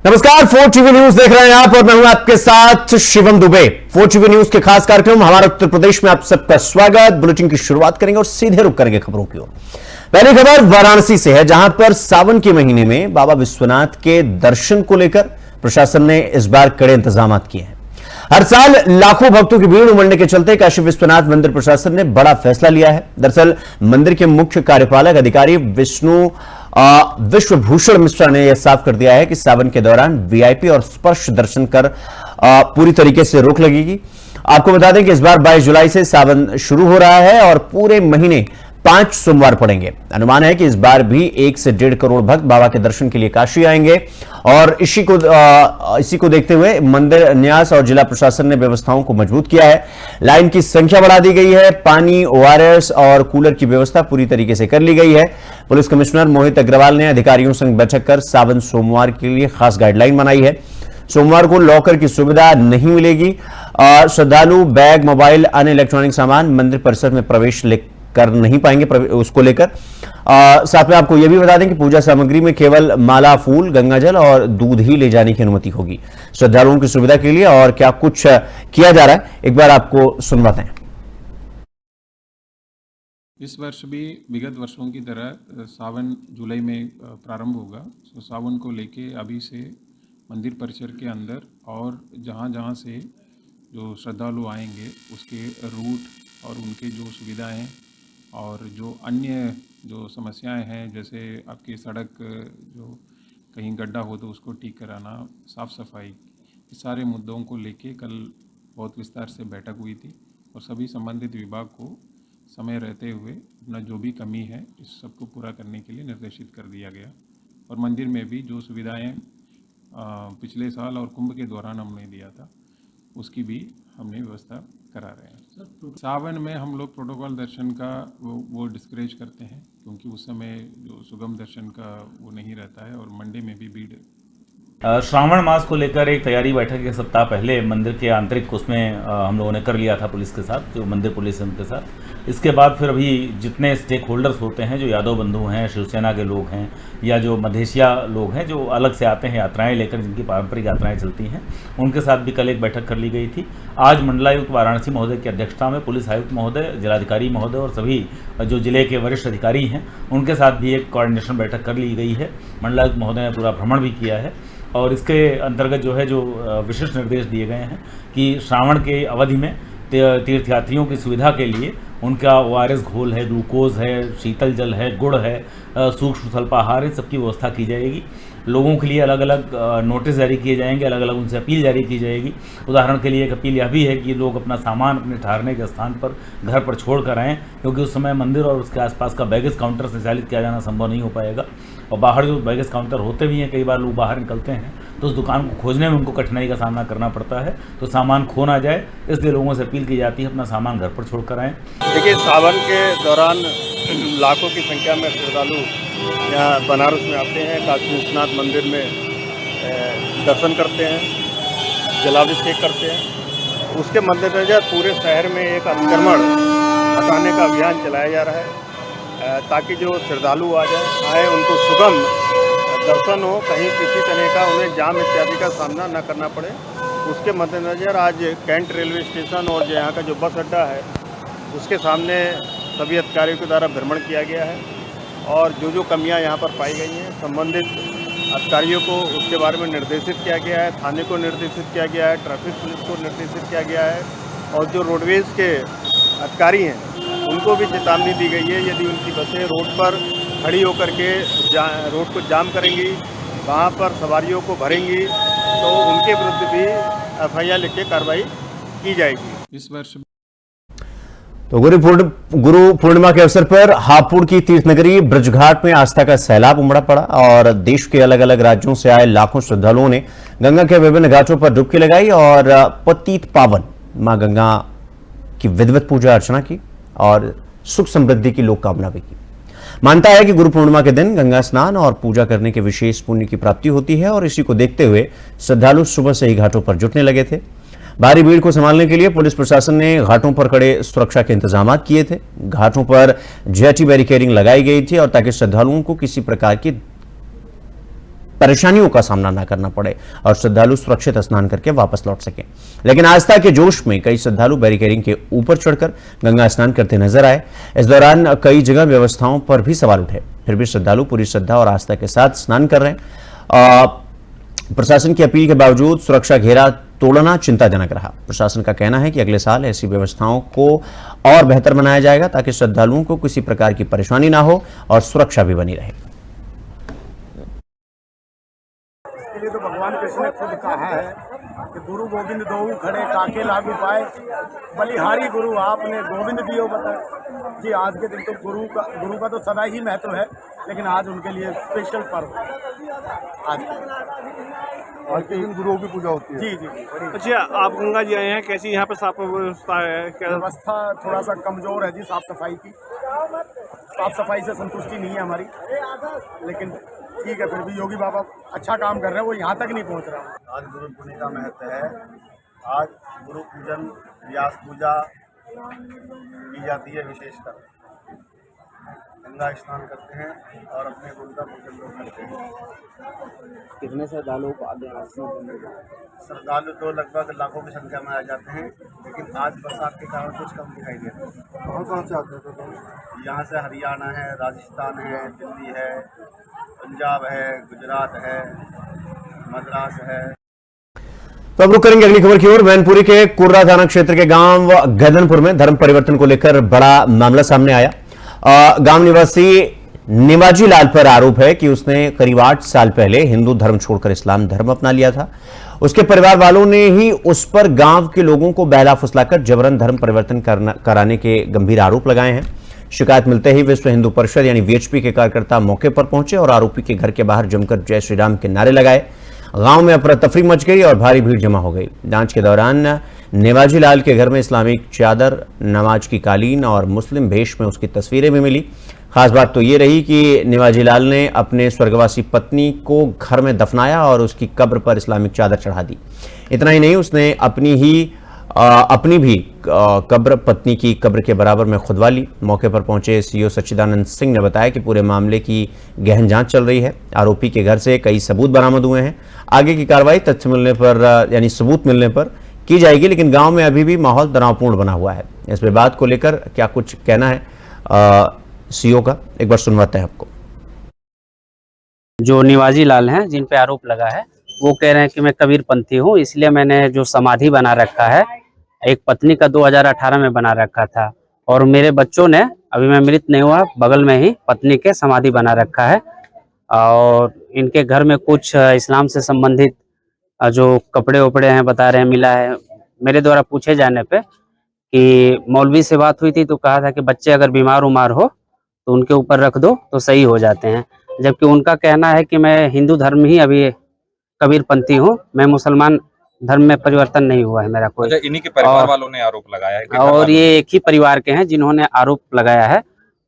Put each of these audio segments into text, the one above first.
नमस्कार, 4 TV news देख रहे हैं आप और मैं हूं आपके साथ शिवम दुबे। 4 टीवी न्यूज के खास कार्यक्रम हमारा उत्तर प्रदेश में आप सबका स्वागत। बुलेटिन की शुरुआत करेंगे और सीधे रुक करेंगे खबरों की ओर। पहली खबर वाराणसी से है, जहां पर सावन के महीने में बाबा विश्वनाथ के दर्शन को लेकर प्रशासन ने इस बार कड़े इंतजाम किए हैं। हर साल लाखों भक्तों की भीड़ उमड़ने के चलते काशी विश्वनाथ मंदिर प्रशासन ने बड़ा फैसला लिया है। दरअसल मंदिर के मुख्य कार्यपालक अधिकारी विश्वभूषण मिश्रा ने यह साफ कर दिया है कि सावन के दौरान वीआईपी और स्पर्श दर्शन कर पूरी तरीके से रोक लगेगी। आपको बता दें कि इस बार 22 जुलाई से सावन शुरू हो रहा है और पूरे महीने 5 सोमवार पड़ेंगे। अनुमान है कि इस बार भी 1 से 1.5 करोड़ भक्त बाबा के दर्शन के लिए काशी आएंगे और इसी को देखते हुए मंदिर न्यास और जिला प्रशासन ने व्यवस्थाओं को मजबूत किया है। लाइन की संख्या बढ़ा दी गई है। पानी, ओआरएस और कूलर की व्यवस्था पूरी तरीके से कर ली गई है। पुलिस कमिश्नर मोहित अग्रवाल ने अधिकारियों संग बैठक कर सावन सोमवार के लिए खास गाइडलाइन बनाई है। सोमवार को लॉकर की सुविधा नहीं मिलेगी। श्रद्धालु बैग, मोबाइल, अन्य इलेक्ट्रॉनिक सामान मंदिर परिसर में प्रवेश कर नहीं पाएंगे। उसको लेकर साथ में आपको यह भी बता दें कि पूजा सामग्री में केवल माला, फूल, गंगाजल और दूध ही ले जाने की अनुमति होगी। श्रद्धालुओं की सुविधा के लिए और क्या कुछ किया जा रहा है, एक बार आपको सुनवाते हैं। इस वर्ष भी विगत वर्षों की तरह सावन जुलाई में प्रारंभ होगा। तो सावन को लेके अभी से मंदिर परिसर के अंदर और जहाँ से जो श्रद्धालु आएंगे उसके रूट और उनके जो सुविधाएं और जो अन्य जो समस्याएं हैं, जैसे आपकी सड़क जो कहीं गड्ढा हो तो उसको ठीक कराना, साफ़ सफाई, इस सारे मुद्दों को लेके कल बहुत विस्तार से बैठक हुई थी और सभी संबंधित विभाग को समय रहते हुए अपना जो भी कमी है इस सबको पूरा करने के लिए निर्देशित कर दिया गया। और मंदिर में भी जो सुविधाएं पिछले साल और कुंभ के दौरान हमने दिया था उसकी भी हमने व्यवस्था करा रहे हैं। सावन में हम लोग प्रोटोकॉल दर्शन का वो डिस्करेज करते हैं क्योंकि उस समय जो सुगम दर्शन का वो नहीं रहता है और मंडे में भी भीड़। श्रावण मास को लेकर एक तैयारी बैठक एक सप्ताह पहले मंदिर के आंतरिक उसमें हम लोगों ने कर लिया था पुलिस के साथ, जो मंदिर पुलिस है उनके साथ। इसके बाद फिर अभी जितने स्टेक होल्डर्स होते हैं, जो यादव बंधु हैं, शिवसेना के लोग हैं या जो मधेशिया लोग हैं जो अलग से आते हैं यात्राएं लेकर, जिनकी पारंपरिक यात्राएं चलती हैं, उनके साथ भी कल एक बैठक कर ली गई थी। आज मंडलायुक्त वाराणसी महोदय की अध्यक्षता में पुलिस आयुक्त महोदय, जिलाधिकारी महोदय और सभी जो जिले के वरिष्ठ अधिकारी हैं उनके साथ भी एक कोऑर्डिनेशन बैठक कर ली गई है। मंडलायुक्त महोदय ने पूरा भ्रमण भी किया है और इसके अंतर्गत जो है जो विशिष्ट निर्देश दिए गए हैं कि श्रावण के अवधि में तीर्थयात्रियों की सुविधा के लिए उनका ओआरएस घोल है, ग्लूकोज है, शीतल जल है, गुड़ है, सूक्ष्म स्वल्पाहार, इन सबकी व्यवस्था की जाएगी। लोगों के लिए अलग अलग नोटिस जारी किए जाएंगे, अलग अलग उनसे अपील जारी की जाएगी। उदाहरण के लिए एक अपील यह भी है कि लोग अपना सामान अपने ठहरने के स्थान पर घर पर छोड़ कर आएँ, क्योंकि उस समय मंदिर और उसके आसपास का बैगेज काउंटर संचालित किया जाना संभव नहीं हो पाएगा। और बाहर जो बैगेज काउंटर होते भी हैं, कई बार लोग बाहर निकलते हैं तो उस दुकान को खोजने में उनको कठिनाई का सामना करना पड़ता है, तो सामान खो ना जाए इसलिए लोगों से अपील की जाती है अपना सामान घर पर छोड़ कर आएँ। देखिए, सावन के दौरान लाखों की संख्या में श्रद्धालु यहाँ बनारस में आते हैं, काशी विश्वनाथ मंदिर में दर्शन करते हैं, जलाभिषेक करते हैं। उसके मद्देनजर पूरे शहर में एक अतिक्रमण हटाने का अभियान चलाया जा रहा है ताकि जो श्रद्धालु आए उनको सुगम दर्शन हो, कहीं किसी तरह का उन्हें जाम इत्यादि का सामना न करना पड़े। उसके मद्देनजर आज कैंट रेलवे स्टेशन और जो यहाँ का जो बस अड्डा है उसके सामने सभी अधिकारियों के द्वारा भ्रमण किया गया है और जो कमियां यहाँ पर पाई गई हैं संबंधित अधिकारियों को उसके बारे में निर्देशित किया गया है, थाने को निर्देशित किया गया है, ट्रैफिक पुलिस को निर्देशित किया गया है और जो रोडवेज़ के अधिकारी हैं उनको भी चेतावनी दी गई है, यदि उनकी बसें रोड पर खड़ी होकर के रोड को जाम करेंगी, वहाँ पर सवारियों को भरेंगी तो उनके विरुद्ध भी एफआईआर लिख के कार्रवाई की जाएगी। इस वर्ष तो गुरु पूर्णिमा के अवसर पर हापुड़ की तीर्थनगरी ब्रजघाट में आस्था का सैलाब उमड़ा पड़ा और देश के अलग अलग राज्यों से आए लाखों श्रद्धालुओं ने गंगा के विभिन्न घाटों पर डुबकी लगाई और पतित पावन मां गंगा की विधिवत पूजा अर्चना की और सुख समृद्धि की लोक कामना भी की। मानता है कि गुरु पूर्णिमा के दिन गंगा स्नान और पूजा करने के विशेष पुण्य की प्राप्ति होती है और इसी को देखते हुए श्रद्धालु सुबह से ही घाटों पर जुटने लगे थे। भारी भीड़ को संभालने के लिए पुलिस प्रशासन ने घाटों पर कड़े सुरक्षा के इंतजाम किए थे। घाटों पर जेटी बैरिकेडिंग लगाई गई थी और ताकि श्रद्धालुओं को किसी प्रकार की परेशानियों का सामना न करना पड़े और श्रद्धालु सुरक्षित स्नान करके वापस लौट सकें। लेकिन आस्था के जोश में कई श्रद्धालु बैरिकेडिंग के ऊपर चढ़कर गंगा स्नान करते नजर आए। इस दौरान कई जगह व्यवस्थाओं पर भी सवाल उठे, फिर भी श्रद्धालु पूरी श्रद्धा और आस्था के साथ स्नान कर रहे हैं। प्रशासन की अपील के बावजूद सुरक्षा घेरा तोड़ना चिंताजनक रहा। प्रशासन का कहना है कि अगले साल ऐसी व्यवस्थाओं को और बेहतर बनाया जाएगा ताकि श्रद्धालुओं को किसी प्रकार की परेशानी ना हो और सुरक्षा भी बनी रहे। इसके लिए तो भगवान कृष्ण ने खुद कहा है कि गुरु गोविंद दोऊ खड़े काके लागू पाए, बलिहारी गुरु आपने गोविंद दियो बताए। जी आज के दिन तो गुरु का तो सदा ही महत्व है, लेकिन आज उनके लिए स्पेशल पर्व है। आज के दिन गुरुओं की पूजा होती है। जी जी जी। अच्छा, आप गंगा जी आए हैं, कैसी यहाँ पर साफ व्यवस्था है? क्या व्यवस्था थोड़ा सा कमजोर है जी, साफ सफाई की। साफ सफाई से संतुष्टि नहीं है हमारी, लेकिन ठीक है, फिर भी योगी बाबा अच्छा काम कर रहे हैं, वो यहाँ तक नहीं पहुँच रहा। आज गुरु पूर्णिमा का महत्व है। आज गुरु पूजन, व्यास पूजा की जाती है। विशेषकर गंगा स्नान करते हैं और अपने गुरु का पूजन लोग करते हैं। कितने श्रद्धालुओं को आगे श्रद्धालु तो लगभग लाखों की संख्या में आ जाते हैं, लेकिन आज बरसात के कारण कुछ कम दिखाई देते हैं। कहाँ से आते हैं? यहाँ से हरियाणा है, राजस्थान है, दिल्ली है, पंजाब है, गुजरात है, मद्रास है। तो अब रुक करेंगे अगली खबर की ओर। मैनपुरी के कुर्रा थाना क्षेत्र के गांव गदनपुर में धर्म परिवर्तन को लेकर बड़ा मामला सामने आया। गांव निवासी निवाजी लाल पर आरोप है कि उसने करीब 8 साल पहले हिंदू धर्म छोड़कर इस्लाम धर्म अपना लिया था। उसके परिवार वालों ने ही उस पर गांव के लोगों को बहला फुसलाकर जबरन धर्म परिवर्तन कराने के गंभीर आरोप लगाए हैं। शिकायत मिलते ही विश्व हिंदू परिषद यानी वीएचपी के कार्यकर्ता मौके पर पहुंचे और आरोपी के घर के बाहर जमकर जय श्री राम के नारे लगाए। गांव में अफरा तफरी मच गई और भारी भीड़ जमा हो गई। जांच के दौरान निवाजी लाल के घर में इस्लामिक चादर, नमाज की कालीन और मुस्लिम भेष में उसकी तस्वीरें भी मिली। खास बात तो ये रही कि निवाजी लाल ने अपने स्वर्गवासी पत्नी को घर में दफनाया और उसकी कब्र पर इस्लामिक चादर चढ़ा दी। इतना ही नहीं, उसने अपनी भी कब्र पत्नी की कब्र के बराबर में खुदवा ली। मौके पर पहुंचे सीओ सच्चिदानंद सिंह ने बताया कि पूरे मामले की गहन जांच चल रही है। आरोपी के घर से कई सबूत बरामद हुए हैं। आगे की कार्रवाई तथ्य मिलने पर यानी सबूत मिलने पर की जाएगी, लेकिन गांव में अभी भी माहौल तनावपूर्ण बना हुआ है। इस विवाद को लेकर क्या कुछ कहना है सीओ का, एक बार सुनवाते हैं आपको। जो निवाजी लाल हैं जिन पे आरोप लगा है, वो कह रहे हैं कि मैं कबीरपंथी हूँ, इसलिए मैंने जो समाधि बना रखा है एक पत्नी का 2018 में बना रखा था, और मेरे बच्चों ने, अभी मैं मृत नहीं हुआ, बगल में ही पत्नी के समाधि बना रखा है। और इनके घर में कुछ इस्लाम से संबंधित जो कपड़े वपड़े हैं बता रहे हैं मिला है। मेरे द्वारा पूछे जाने पे कि मौलवी से बात हुई थी तो कहा था कि बच्चे अगर बीमार उमार हो तो उनके ऊपर रख दो तो सही हो जाते हैं, जबकि उनका कहना है कि मैं हिंदू धर्म ही अभी कबीरपंथी हूँ, मैं मुसलमान धर्म में परिवर्तन नहीं हुआ है मेरा कोई। अच्छा, इन्हीं के परिवार वालों ने आरोप लगाया है? और ये एक ही परिवार के हैं जिन्होंने आरोप लगाया है।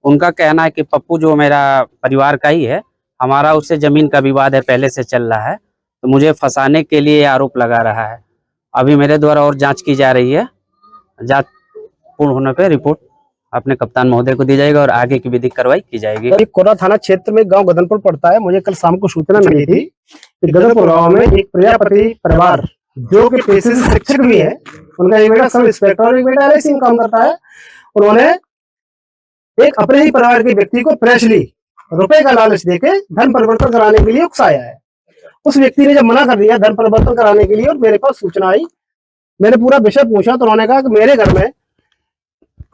उनका कहना है कि पप्पू जो मेरा परिवार का ही है, हमारा उससे जमीन का विवाद है, पहले से चल रहा है, तो मुझे फंसाने के लिए आरोप लगा रहा है। अभी मेरे द्वारा और जांच की जा रही है। जांच पूर्ण होने पे रिपोर्ट अपने कप्तान महोदय को दी जाएगा और आगे की विधिक कार्रवाई की जाएगी। कोर्रा थाना क्षेत्र में गांव गदनपुर पड़ता है। मुझे कल शाम को सूचना मिली थी कि गदनपुर गांव में एक प्रजापति परिवार जो कि पेशे से शिक्षक भी है, उनका एक बेटा सब इंस्पेक्टर और एक बेटा एलआईसी में काम करता है, उन्होंने एक अपने ही परिवार के व्यक्ति को प्रेसली रुपए का लालच देके धर्म परिवर्तन कराने के लिए उकसाया है। उस व्यक्ति ने जब मना कर दिया धर्म परिवर्तन कराने के लिए और मेरे पास सूचना आई, मैंने पूरा विषय पूछा तो उन्होंने कहा कि मेरे घर में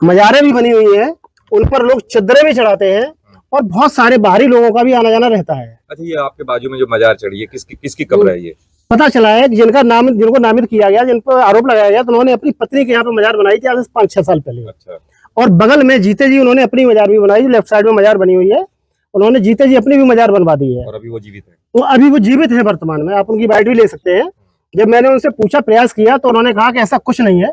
मजारें भी बनी हुई हैं, उन पर लोग चद्दरें भी चढ़ाते हैं और बहुत सारे बाहरी लोगों का भी आना जाना रहता है। अच्छा, ये आपके बाजू में जो मजार चढ़ी है किसकी कब्र है ये? पता चला है कि जिनको नामित किया गया, जिन पर आरोप लगाया गया, तो उन्होंने अपनी पत्नी के यहाँ पे मजार बनाई थी आज से 5-6 साल पहले। अच्छा। और बगल में जीते जी उन्होंने अपनी मजार भी बनाई, लेफ्ट साइड में मजार बनी हुई है, उन्होंने जीते जी अपनी भी मजार बनवा दी है। और अभी वो जीवित है? तो अभी वो जीवित है वर्तमान में, आप उनकी बाइट भी ले सकते हैं। जब मैंने उनसे पूछा, प्रयास किया, तो उन्होंने कहा कि ऐसा कुछ नहीं है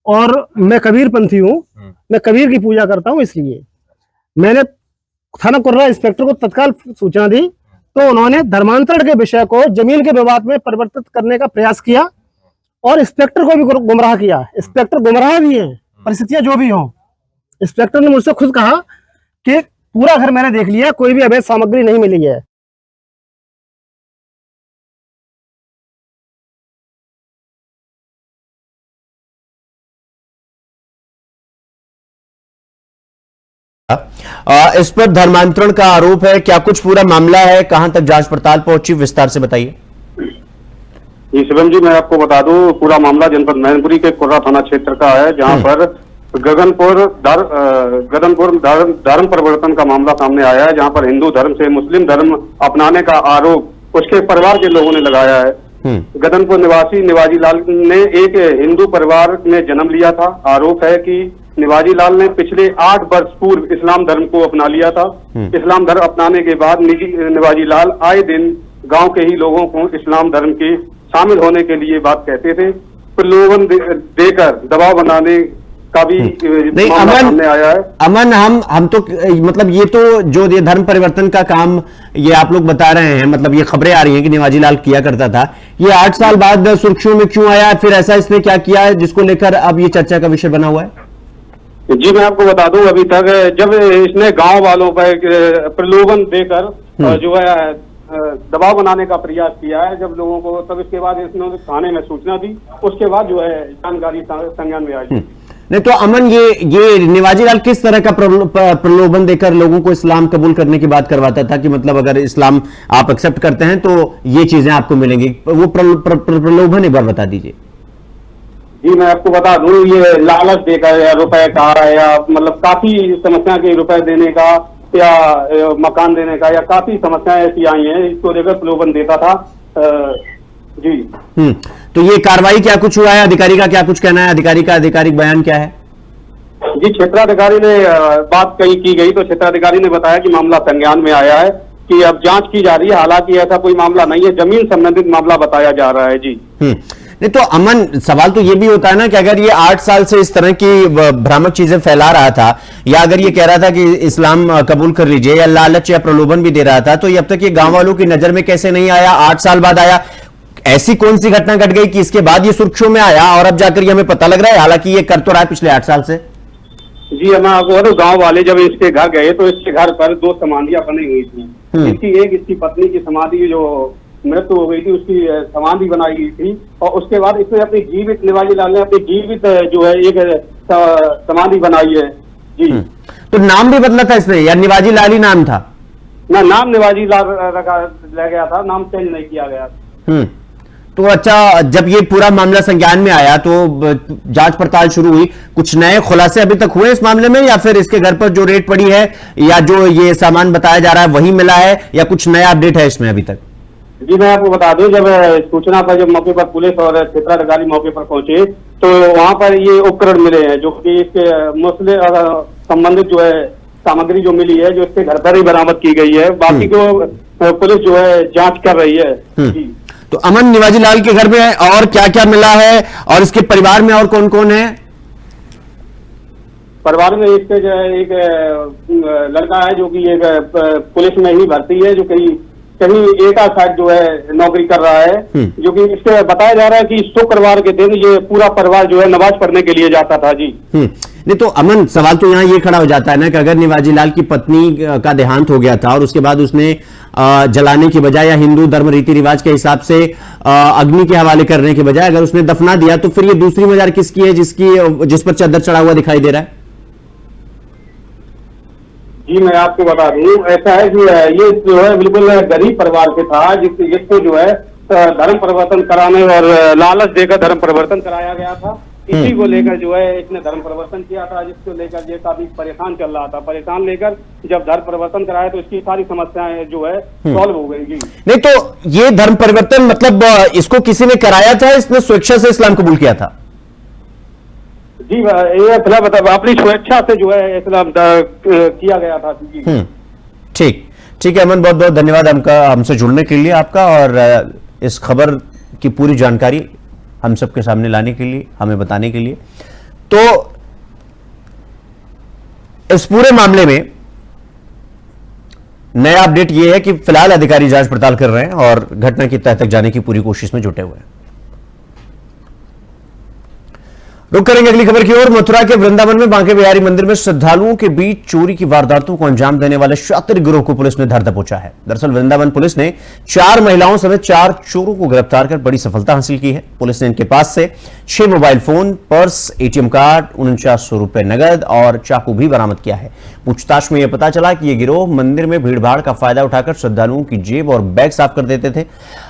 और मैं कबीरपंथी हूँ, मैं कबीर की पूजा करता हूँ। इसलिए मैंने थाना कुर्रा इंस्पेक्टर को तत्काल सूचना दी, तो उन्होंने धर्मांतरण के विषय को जमीन के विवाद में परिवर्तित करने का प्रयास किया और इंस्पेक्टर को भी गुमराह किया। इंस्पेक्टर गुमराह भी है, परिस्थितियां जो भी हों। इंस्पेक्टर ने मुझसे खुद कहा कि पूरा घर मैंने देख लिया, कोई भी अवैध सामग्री नहीं मिली है। इस पर धर्मांतरण का आरोप है, क्या कुछ पूरा मामला है, कहां तक जांच पड़ताल पहुंची, विस्तार से बताइए। जी शिवम जी, मैं आपको बता दूं, पूरा मामला जनपद मैनपुरी के कुर्रा थाना क्षेत्र का है, जहां पर गगनपुर धर्म परिवर्तन का मामला सामने आया है, जहां पर हिंदू धर्म से मुस्लिम धर्म अपनाने का आरोप उसके परिवार के लोगों ने लगाया है। गगनपुर निवासी निवाजी लाल ने एक हिंदू परिवार में जन्म लिया था। आरोप है कि निवाजी लाल ने पिछले 8 वर्ष पूर्व इस्लाम धर्म को अपना लिया था। इस्लाम धर्म अपनाने के बाद निवाजी लाल आए दिन गांव के ही लोगों को इस्लाम धर्म के शामिल होने के लिए बात कहते थे, प्रलोभन देकर दबाव बनाने का भी नहीं सामने आया है। अमन, हम तो मतलब ये तो जो ये धर्म परिवर्तन का काम ये आप लोग बता रहे हैं, मतलब ये खबरें आ रही हैं कि निवाजी लाल किया करता था, ये 8 साल बाद सुर्खियों में क्यों आया, फिर ऐसा इसने क्या किया है जिसको लेकर अब ये चर्चा का विषय बना हुआ है? जी मैं आपको बता दूं, अभी तक जब इसने गांव वालों पर प्रलोभन देकर जो है दबाव बनाने का प्रयास किया है जब लोगों को, तब इसके बाद इसने थाने में सूचना दी, उसके बाद जो है जानकारी संज्ञान में आई। नहीं तो अमन, ये निवाजी लाल किस तरह का प्रलोभन देकर लोगों को इस्लाम कबूल करने की बात करवाता था कि मतलब अगर इस्लाम आप एक्सेप्ट करते हैं तो ये चीजें आपको मिलेंगी, वो प्रलोभन एक बार बता दीजिए। जी मैं आपको बता दूं, ये लालच देकर या रुपए का या मतलब काफी समस्या के रुपए देने का या मकान देने का या काफी समस्याएं ऐसी आई हैं, इसको लेकर प्रलोभन देता था। जी तो ये कार्रवाई क्या कुछ हुआ है, अधिकारी का क्या कुछ कहना है, अधिकारी का आधिकारिक बयान क्या है? जी क्षेत्राधिकारी ने बात कही की गई तो क्षेत्राधिकारी ने बताया कि मामला संज्ञान में आया है, कि अब जांच की जा रही है, हालांकि ऐसा कोई मामला नहीं है, जमीन संबंधित मामला बताया जा रहा है। जी नहीं तो अमन, सवाल तो ये भी होता है ना कि अगर ये 8 साल से इस तरह की भ्रामक चीजें फैला रहा था, या अगर ये कह रहा था कि इस्लाम कबूल कर लीजिए, या लालच या प्रलोभन भी दे रहा था, तो ये अब तक ये गांव वालों की नजर में कैसे नहीं आया? 8 साल बाद आया। ऐसी कौन सी घटना घट गई कि इसके बाद ये सुर्खियों में आया और अब जाकर ये हमें पता लग रहा है, हालांकि ये कर तो रहा है पिछले 8 साल से। जी मैं आपको गांव वाले जब इसके घर गए तो इसके घर पर 2 समाधियां बनी हुई थी। इसकी पत्नी की समाधि जो मृत्यु हो गई थी, उसकी समाधि बनाई गई थी, और उसके बाद इसने अपनी जीवित, निवाजी लाल ने अपनी जीवित जो है एक समाधि बनाई है। जी तो नाम भी बदला था इसने या निवाजी लाल ही नाम था? ना, नाम निवाजी लाल रखा गया था, नाम चेंज नहीं किया गया। तो अच्छा, जब ये पूरा मामला संज्ञान में आया तो जांच पड़ताल शुरू हुई, कुछ नए खुलासे अभी तक हुए इस मामले में, या फिर इसके घर पर जो रेट पड़ी है या जो ये सामान बताया जा रहा है वही मिला है, या कुछ नया अपडेट है इसमें अभी तक? जी मैं आपको बता दूं, जब सूचना पर जब मौके पर पुलिस और क्षेत्राधिकारी मौके पर पहुंचे तो वहां पर ये उपकरण मिले हैं जो कि इसके मसले संबंधित जो है सामग्री जो मिली है, जो इसके घर पर ही बरामद की गई है। बाकी को पुलिस जो है जांच कर रही है। जी तो अमन, निवाजी लाल के घर में और क्या क्या मिला है और इसके परिवार में और कौन कौन है? परिवार में इसके जो है एक लड़का है जो कि एक पुलिस में ही भर्ती है, जो कहीं एक साइड जो है नौकरी कर रहा है, जो कि इसके बताया जा रहा है कि शुक्रवार के दिन ये पूरा परिवार जो है नमाज पढ़ने के लिए जाता था। जी नहीं तो अमन, सवाल तो यहाँ ये खड़ा हो जाता है ना कि अगर निवाजी लाल की पत्नी का देहांत हो गया था और उसके बाद उसने जलाने की बजाय या हिंदू धर्म रीति रिवाज के हिसाब से अग्नि के हवाले करने के बजाय अगर उसने दफना दिया, तो फिर ये दूसरी मजार किसकी है जिस पर चादर चढ़ा हुआ दिखाई दे रहा है? जी मैं आपको बता दूं, ऐसा है कि ये जो है बिल्कुल गरीब परिवार से था, जिसको जो है धर्म परिवर्तन कराने और लालच देकर धर्म परिवर्तन कराया गया था। इसी को लेकर जो है इसने धर्म परिवर्तन किया था, जिसको लेकर ये काफी परेशान चल रहा था। परेशान लेकर जब धर्म परिवर्तन कराया तो इसकी सारी समस्याएं जो है सॉल्व हो गई। जी नहीं तो ये धर्म परिवर्तन मतलब इसको किसी ने कराया था, इसने स्वेच्छा से इस्लाम कबूल किया था? जी ये मतलब अपनी स्वेच्छा से जो है इस्लाम किया गया था। जी ठीक है अमन, बहुत बहुत धन्यवाद हमसे जुड़ने के लिए आपका, और इस खबर की पूरी जानकारी हम सबके सामने लाने के लिए, हमें बताने के लिए। तो इस पूरे मामले में नया अपडेट यह है कि फिलहाल अधिकारी जांच पड़ताल कर रहे हैं और घटना की तह तक जाने की पूरी कोशिश में जुटे हुए हैं। रुक करेंगे अगली खबर की ओर। मथुरा के वृंदावन में बांके बिहारी मंदिर में श्रद्धालुओं के बीच चोरी की वारदातों को अंजाम देने वाले शातिर गिरोह को पुलिस ने धर दबोचा है। दरअसल वृंदावन पुलिस ने 4 महिलाओं समेत 4 चोरों को गिरफ्तार कर बड़ी सफलता हासिल की है। पुलिस ने इनके पास से 6 mobile phone, purse, ATM card, 4900 रुपए नगद और चाकू भी बरामद किया है। पूछताछ में यह पता चला कि यह गिरोह मंदिर में भीड़भाड़ का फायदा उठाकर श्रद्धालुओं की जेब और बैग साफ कर देते थे।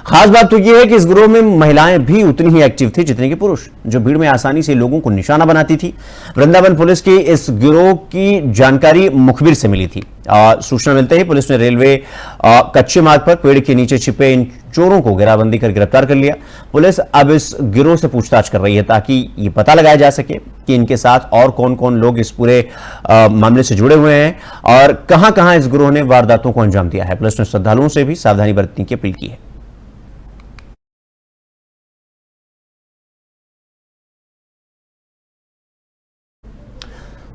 खास बात तो यह है कि इस गिरोह में महिलाएं भी उतनी ही एक्टिव थी जितने के पुरुष, जो भीड़ में आसानी से लोगों को निशाना बनाती थी। वृंदावन पुलिस की इस गिरोह की जानकारी मुखबिर से मिली थी। सूचना मिलते ही पुलिस ने रेलवे कच्चे मार्ग पर पेड़ के नीचे छिपे इन चोरों को घेराबंदी कर गिरफ्तार कर लिया। पुलिस अब इस गिरोह से पूछताछ कर रही है ताकि ये पता लगाया जा सके कि इनके साथ और कौन कौन लोग इस पूरे मामले से जुड़े हुए हैं और कहां-कहां इस गिरोह ने वारदातों को अंजाम दिया है। पुलिस ने श्रद्धालुओं से भी सावधानी बरतने की अपील की है।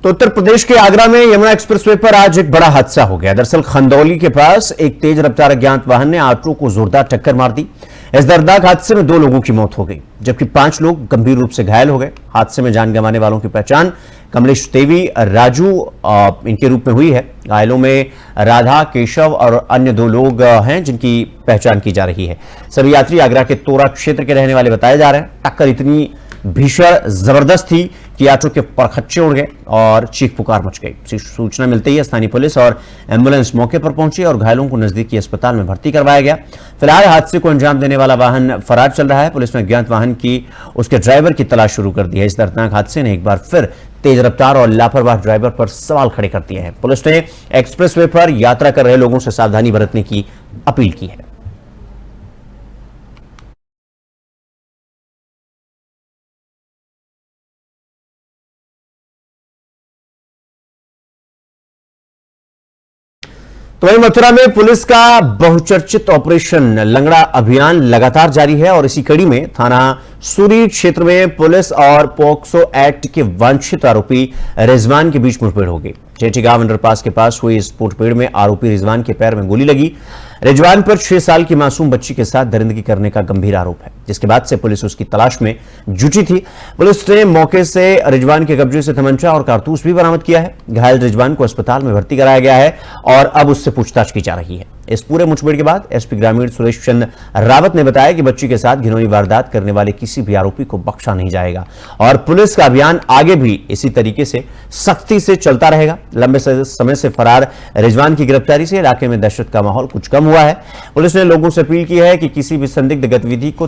तो उत्तर प्रदेश के आगरा में यमुना एक्सप्रेसवे पर आज एक बड़ा हादसा हो गया। दरअसल खंदौली के पास एक तेज रफ्तार अज्ञात वाहन ने ऑटो को जोरदार टक्कर मार दी। इस दर्दनाक हादसे में 2 लोगों की मौत हो गई, जबकि 5 लोग गंभीर रूप से घायल हो गए। हादसे में जान गंवाने वालों की पहचान कमलेश देवी, राजू इनके रूप में हुई है। घायलों में राधा, केशव और अन्य 2 लोग हैं जिनकी पहचान की जा रही है। सभी यात्री आगरा के तोरा क्षेत्र के रहने वाले बताए जा रहे हैं। टक्कर इतनी भीषण जबरदस्त थी कि ऑटो के परखच्चे उड़ गए और चीख पुकार मच गई। सूचना मिलते ही स्थानीय पुलिस और एम्बुलेंस मौके पर पहुंची और घायलों को नजदीकी अस्पताल में भर्ती करवाया गया। फिलहाल हादसे को अंजाम देने वाला वाहन फरार चल रहा है। पुलिस ने अज्ञात वाहन की उसके ड्राइवर की तलाश शुरू कर दी है। इस दर्दनाक हादसे ने एक बार फिर तेज रफ्तार और लापरवाह ड्राइवर पर सवाल खड़े कर दिए हैं। पुलिस ने एक्सप्रेसवे पर यात्रा कर रहे लोगों से सावधानी बरतने की अपील की है। तो वहीं मथुरा में पुलिस का बहुचर्चित ऑपरेशन लंगड़ा अभियान लगातार जारी है और इसी कड़ी में थाना सूरी क्षेत्र में पुलिस और पॉक्सो एक्ट के वांछित आरोपी रिजवान के बीच मुठभेड़ हो गई। चेटी गांव अंडरपास के पास हुई इस मुठभेड़ में आरोपी रिजवान के पैर में गोली लगी। रिजवान पर 6 साल की मासूम बच्ची के साथ दरिंदगी करने का गंभीर आरोप है, जिसके बाद से पुलिस उसकी तलाश में जुटी थी। पुलिस ने मौके से रिजवान के कब्जे से तमंचा और कारतूस भी बरामद किया है। घायल रिजवान को अस्पताल में भर्ती कराया गया है और अब उससे पूछताछ की जा रही है। इस पूरे मुठभेड़ के बाद एसपी ग्रामीण सुरेश चंद्र रावत ने बताया कि बच्ची के साथ घिनौनी वारदात करने वाले किसी भी आरोपी को बख्शा नहीं जाएगा और पुलिस का अभियान आगे भी इसी तरीके से सख्ती से चलता रहेगा। लंबे समय से फरार रिजवान की गिरफ्तारी से इलाके में दहशत का माहौल कुछ कम हुआ है। पुलिस ने लोगों से अपील की है कि किसी भी संदिग्ध गतिविधि को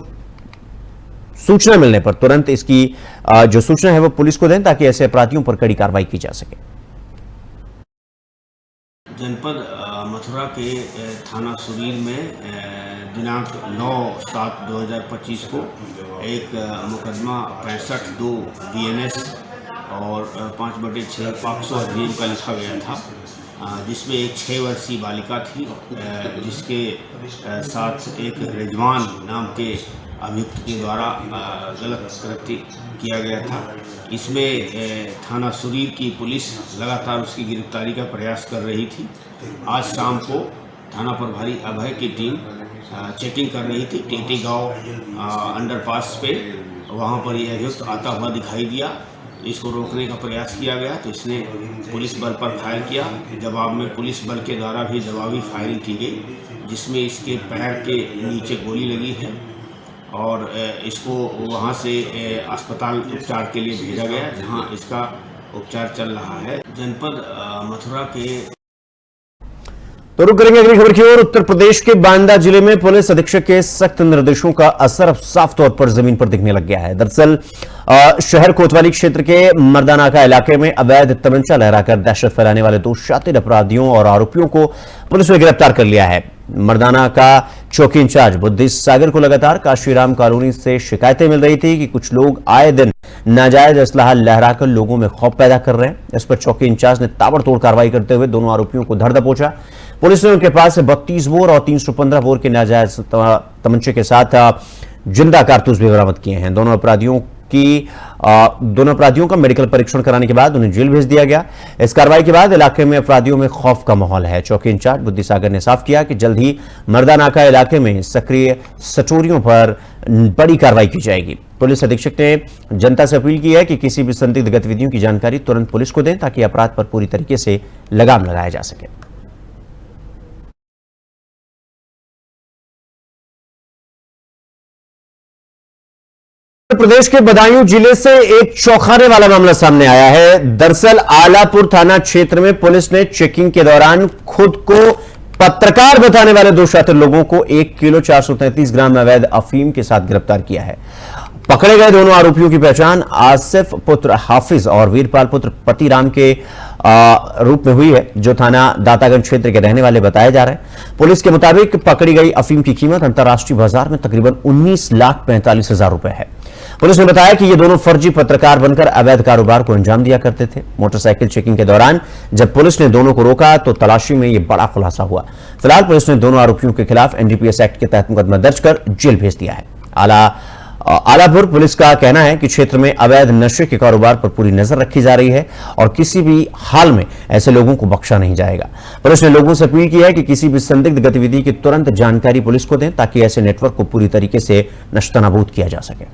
सूचना मिलने पर तुरंत इसकी जो सूचना है वो पुलिस को दें ताकि ऐसे अपराधियों पर कड़ी कार्रवाई की जा सके। जनपद मथुरा के थाना सुरील में दिनांक 9/7/2025 को एक मुकदमा 65(2) BNS और 5/6 पॉक्सो अधिनियम का लिखा गया था, जिसमें एक 6 वर्षीय बालिका थी जिसके साथ एक रिजवान नाम के अभियुक्त के द्वारा गलत कृत्य किया गया था। इसमें थाना सुरीर की पुलिस लगातार उसकी गिरफ्तारी का प्रयास कर रही थी। आज शाम को थाना प्रभारी अभय की टीम चेकिंग कर रही थी टेटी गांव अंडरपास पे। वहां पर यह अभियुक्त आता हुआ दिखाई दिया। इसको रोकने का प्रयास किया गया तो इसने पुलिस बल पर फायर किया। जवाब में पुलिस बल के द्वारा भी जवाबी फायरिंग की गई, जिसमें इसके पैर के नीचे गोली लगी है और इसको वहां से अस्पताल उपचार के लिए भेजा गया, जहां इसका उपचार चल रहा है। जनपद मथुरा के तो रुक करेंगे अगली खबर की ओर। उत्तर प्रदेश के बांदा जिले में पुलिस अधीक्षक के सख्त निर्देशों का असर अब साफ तौर पर जमीन पर दिखने लग गया है। दरअसल शहर कोतवाली क्षेत्र के मर्दानाका इलाके में अवैध तमंचा लहराकर दहशत फैलाने वाले 2 शातिर अपराधियों और आरोपियों को पुलिस ने गिरफ्तार कर लिया है। मर्दाना का चौकी इंचार्ज बुद्धिस्ट सागर को लगातार काशीराम कॉलोनी से शिकायतें मिल रही थी कि कुछ लोग आए दिन नाजायज असलाहा लहराकर लोगों में खौफ पैदा कर रहे हैं। इस पर चौकी इंचार्ज ने ताबड़तोड़ कार्रवाई करते हुए दोनों आरोपियों को धर दबोचा। पुलिस ने उनके पास से 32 बोर और 315 बोर के नाजायज तमंचे के साथ जिंदा कारतूस भी बरामद किए हैं। दोनों अपराधियों का मेडिकल परीक्षण कराने के बाद उन्हें जेल भेज दिया गया। इस कार्रवाई के बाद इलाके में अपराधियों में खौफ का माहौल है। चौकी इंचार्ज बुद्धि सागर ने साफ किया कि जल्द ही मर्दानाका इलाके में सक्रिय सटोरियों पर बड़ी कार्रवाई की जाएगी। पुलिस अधीक्षक ने जनता से अपील की है कि किसी भी संदिग्ध गतिविधियों की जानकारी तुरंत पुलिस को दें ताकि अपराध पर पूरी तरीके से लगाम लगाया जा सके। प्रदेश के बदायूं जिले से एक चौंकाने वाला मामला सामने आया है। दरअसल आलापुर थाना क्षेत्र में पुलिस ने चेकिंग के दौरान खुद को पत्रकार बताने वाले 2 शातिर लोगों को 1 किलो 433 ग्राम अवैध अफीम के साथ गिरफ्तार किया है। पकड़े गए दोनों आरोपियों की पहचान आसिफ पुत्र हाफिज और वीरपाल पुत्र पतिराम के रूप में हुई है, जो थाना दातागंज क्षेत्र के रहने वाले बताए जा रहे हैं। पुलिस के मुताबिक पकड़ी गई अफीम की कीमत अंतर्राष्ट्रीय बाजार में तकरीबन 19,45,000 रुपए है। पुलिस ने बताया कि ये दोनों फर्जी पत्रकार बनकर अवैध कारोबार को अंजाम दिया करते थे। मोटरसाइकिल चेकिंग के दौरान जब पुलिस ने दोनों को रोका तो तलाशी में यह बड़ा खुलासा हुआ। फिलहाल पुलिस ने दोनों आरोपियों के खिलाफ एनडीपीएस एक्ट के तहत मुकदमा दर्ज कर जेल भेज दिया है। आलापुर पुलिस का कहना है कि क्षेत्र में अवैध नशे के कारोबार पर पूरी नजर रखी जा रही है और किसी भी हाल में ऐसे लोगों को बख्शा नहीं जाएगा। पुलिस ने लोगों से अपील की है कि किसी भी संदिग्ध गतिविधि की तुरंत जानकारी पुलिस को दें ताकि ऐसे नेटवर्क को पूरी तरीके से नष्टनाबूद किया जा सके।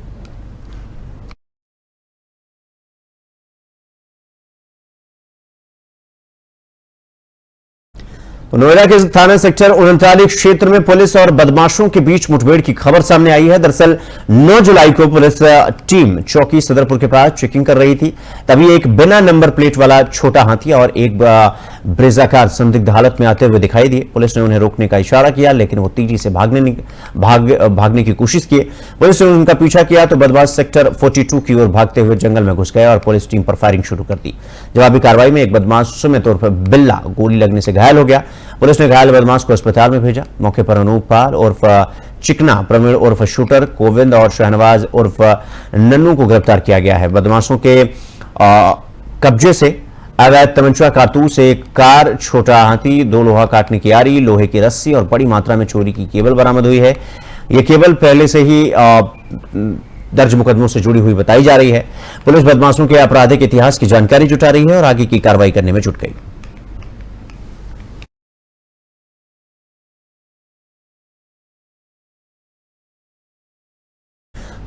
नोएडा के थाना सेक्टर 39 क्षेत्र में पुलिस और बदमाशों के बीच मुठभेड़ की खबर सामने आई है। दरअसल 9 जुलाई को पुलिस टीम चौकी सदरपुर के पास चेकिंग कर रही थी, तभी एक बिना नंबर प्लेट वाला छोटा हाथी और एक ब्रेजा कार संदिग्ध हालत में आते हुए दिखाई दिए। पुलिस ने उन्हें रोकने का इशारा किया, लेकिन वो तेजी से भागने की कोशिश की। पुलिस ने उनका पीछा किया तो बदमाश सेक्टर 42 की ओर भागते हुए जंगल में घुस गए और पुलिस टीम पर फायरिंग शुरू कर दी। जवाबी कार्रवाई में एक बदमाश सुमित उर्फ बिल्ला गोली लगने से घायल हो गया। पुलिस ने घायल बदमाश को अस्पताल में भेजा। मौके पर अनूप पाल उर्फ चिकना, प्रवीण उर्फ शूटर, गोविंद और शहनवाज उर्फ नन्नू को गिरफ्तार किया गया है। बदमाशों के कब्जे से अवैध तमंचा, कारतूस, एक कार, छोटा हाथी, 2 लोहा काटने की आरी, लोहे की रस्सी और बड़ी मात्रा में चोरी की केबल बरामद हुई है। यह केबल पहले से ही दर्ज मुकदमों से जुड़ी हुई बताई जा रही है। पुलिस बदमाशों के आपराधिक इतिहास की जानकारी जुटा रही है और आगे की कार्रवाई करने में जुट गई।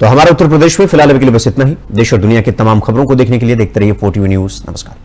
तो हमारे उत्तर प्रदेश में फिलहाल अभी के लिए बस इतना ही। देश और दुनिया की तमाम खबरों को देखने के लिए देखते रहिए 4TV न्यूज। नमस्कार।